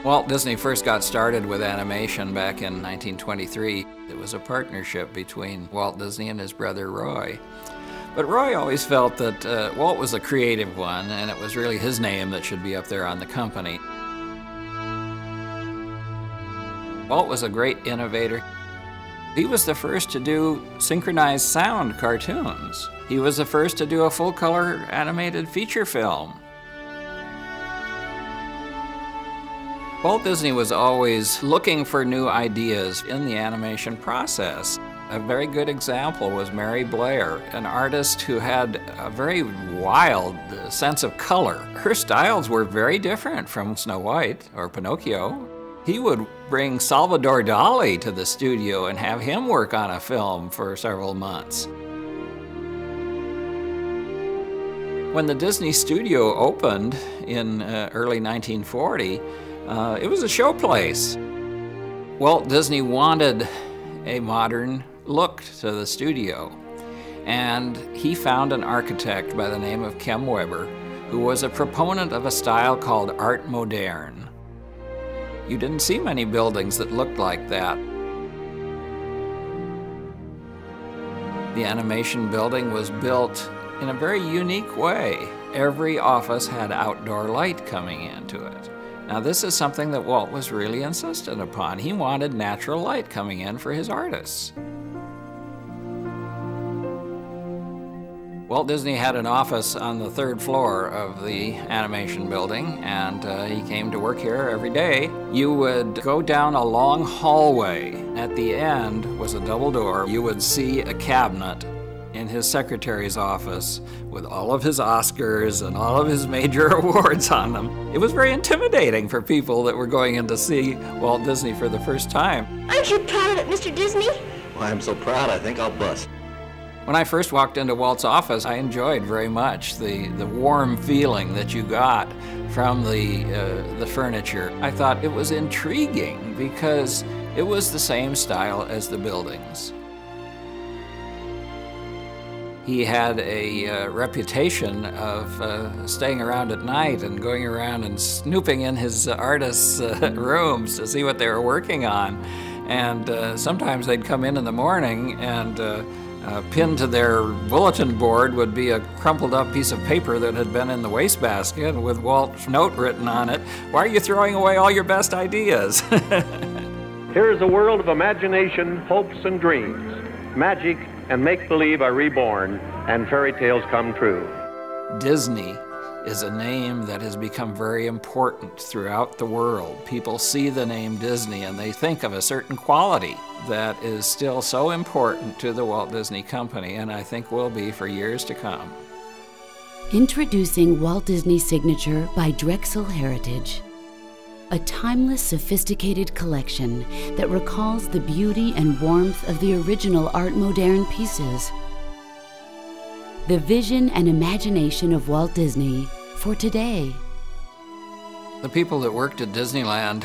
Walt Disney first got started with animation back in 1923. It was a partnership between Walt Disney and his brother Roy. But Roy always felt that Walt was the creative one, and it was really his name that should be up there on the company. Walt was a great innovator. He was the first to do synchronized sound cartoons. He was the first to do a full-color animated feature film. Walt Disney was always looking for new ideas in the animation process. A very good example was Mary Blair, an artist who had a very wild sense of color. Her styles were very different from Snow White or Pinocchio. He would bring Salvador Dali to the studio and have him work on a film for several months. When the Disney studio opened in early 1940, it was a showplace. Walt Disney wanted a modern look to the studio, and he found an architect by the name of Kem Weber, who was a proponent of a style called Art Moderne. You didn't see many buildings that looked like that. The animation building was built in a very unique way. Every office had outdoor light coming into it. Now, this is something that Walt was really insistent upon. He wanted natural light coming in for his artists. Walt Disney had an office on the third floor of the animation building, and he came to work here every day. You would go down a long hallway. At the end was a double door. You would see a cabinet in his secretary's office with all of his Oscars and all of his major awards on them. It was very intimidating for people that were going in to see Walt Disney for the first time. Aren't you proud of it, Mr. Disney? Well, I'm so proud I think I'll bust. When I first walked into Walt's office, I enjoyed very much the warm feeling that you got from the furniture. I thought it was intriguing because it was the same style as the buildings. He had a reputation of staying around at night and going around and snooping in his artists' rooms to see what they were working on. And sometimes they'd come in the morning and pinned to their bulletin board would be a crumpled up piece of paper that had been in the wastebasket with Walt's note written on it. Why are you throwing away all your best ideas? Here is a world of imagination, hopes, and dreams. Magic and make-believe are reborn, and fairy tales come true. Disney is a name that has become very important throughout the world. People see the name Disney and they think of a certain quality that is still so important to the Walt Disney Company, and I think will be for years to come. Introducing Walt Disney Signature by Drexel Heritage. A timeless, sophisticated collection that recalls the beauty and warmth of the original Art Moderne pieces. The vision and imagination of Walt Disney for today. The people that worked at Disneyland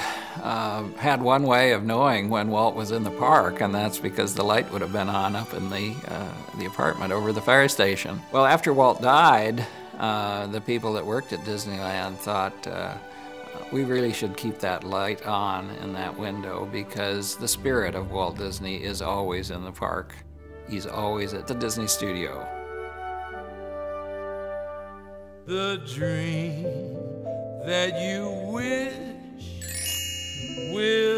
had one way of knowing when Walt was in the park, and that's because the light would have been on up in the apartment over the fire station. Well, after Walt died, the people that worked at Disneyland thought, we really should keep that light on in that window because the spirit of Walt Disney is always in the park. He's always at the Disney studio. The dream that you wish will